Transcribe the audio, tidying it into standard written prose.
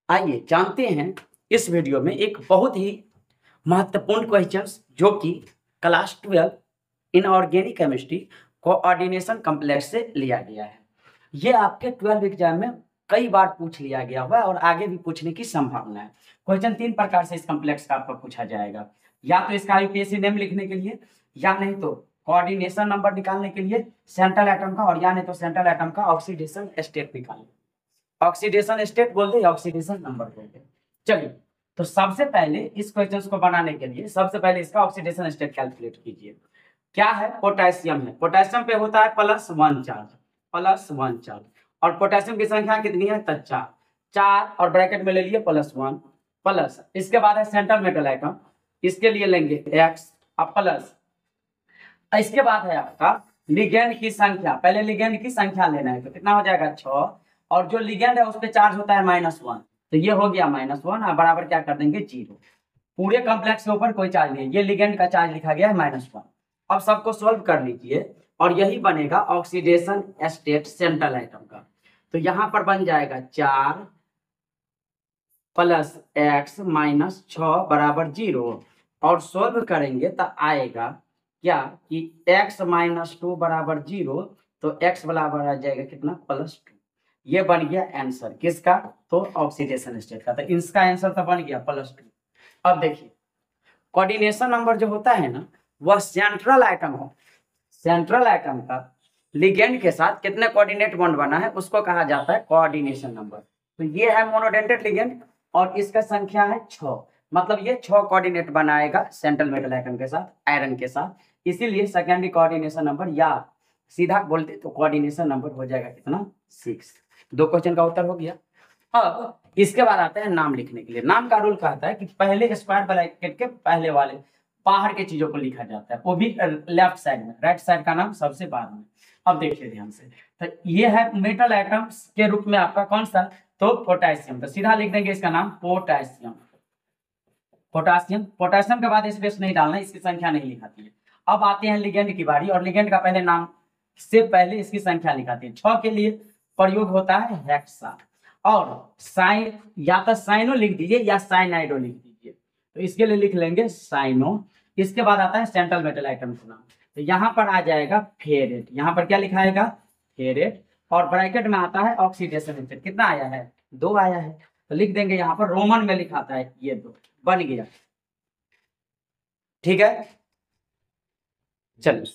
आइए जानते हैं इस वीडियो में एक बहुत ही महत्वपूर्ण क्वेश्चंस जो कि class 12 inorganic chemistry coordination complex से लिया गया है। ये आपके 12 एग्जाम में कई बार पूछ लिया गया हुआ है और आगे भी पूछने की संभावना है। क्वेश्चन 3 प्रकार से इस कॉम्प्लेक्स का आपको पूछा जाएगा, या तो इसका यूपीएससी नेम लिखने के लिए, या नहीं तो कोऑर्डिनेशन नंबर निकालने के लिए सेंट्रल एटम का, और या नहीं तो सेंट्रल एटम का ऑक्सीडेशन स्टेट निकालने। ऑक्सीडेशन स्टेट बोल दे, ऑक्सीडेशन नंबर बोल दे। चलिए, तो सबसे पहले इस क्वेश्चन को बनाने के लिए सबसे पहले इसका ऑक्सीडेशन स्टेट कैलकुलेट कीजिए। क्या है? पोटेशियम है। पोटेशियम पे होता है +1 चार्ज, +1 चार्ज। और पोटेशियम की संख्या कितनी है? तो 4। 4 और ब्रैकेट में ले लिए +1 प्लस, इसके बाद है सेंट्रल मेटल आइटम, इसके लिए लेंगे x अब प्लस, इसके बाद है आपका लिगेंड की संख्या। पहले लिगेंड की संख्या लेना है, तो कितना हो जाएगा? 6। और जो लिगेंड है उस पर चार्ज होता है -1, तो ये हो गया -1 और बराबर क्या कर देंगे? 0। पूरे कॉम्प्लेक्स के ऊपर कोई चार्ज नहीं है, ये लिगेंड का चार्ज लिखा गया है -1। अब सबको सोल्व कर लीजिए और यही बनेगा ऑक्सीडेशन स्टेट सेंट्रल आइटम का। तो यहां पर बन जाएगा 4 + x - 6 बराबर 0। और सोल्व करेंगे तो आएगा क्या कि x - 2 बराबर 0, तो x बराबर आ जाएगा कितना? +2। ये बन गया आंसर किसका? तो ऑक्सीडेशन स्टेट का। तो इसका आंसर तो बन गया +2। अब देखिए, कोऑर्डिनेशन नंबर जो होता है ना, वह सेंट्रल आइटम हो, सेंट्रल आइटम का लिगेंड के साथ कितने कोऑर्डिनेट बॉन्ड बना है उसको कहा जाता है कोऑर्डिनेशन नंबर। तो ये है मोनोडेंटेड लिगेंड और इसका संख्या है 6, मतलब ये 6 कोऑर्डिनेट बनाएगा सेंट्रल मेटल आइटम के साथ, आयरन के साथ, इसीलिए सेकेंडरी कोऑर्डिनेशन नंबर, या सीधा बोलते तो कोऑर्डिनेशन नंबर हो जाएगा कितना? 6। 2 क्वेश्चन का उत्तर हो गया। अब इसके बाद आता है नाम लिखने के लिए। नाम का रूल कहता है कि पहले स्क्वायर ब्रैकेट के पहले वाले बाहर के चीजों को लिखा जाता है, वो भी लेफ्ट साइड में, राइट साइड का नाम सबसे बाद में। अब देखिए ध्यान से, तो ये है मेटल आइटम्स के रूप में आपका कौन सा? तो पोटेशियम। तो सीधा लिख देंगे इसका नाम पोटेशियम। पोटेशियम, पोटेशियम के बाद स्पेस नहीं डालना, इसकी संख्या नहीं लिखाती है। अब आते हैं लिगेंड की बारी, और लिगेंड का पहले नाम से पहले इसकी संख्या लिखाती है। 6 के लिए प्रयोग होता है हेक्सा, और साइन या तो साइनो लिख दीजिए या साइनाइडो लिख दीजिए, तो इसके लिए लिख लेंगे साइनो। इसके बाद आता है सेंट्रल मेटल आइटम का नाम, तो यहाँ पर आ जाएगा फेरेट। यहाँ पर क्या लिखाएगा? फेरेट। और ब्रैकेट में आता है ऑक्सीडेशन स्टेट, कितना आया है? 2 आया है, तो लिख देंगे यहाँ पर रोमन में लिखाता है ये 2, बन गया। ठीक है, चलिए।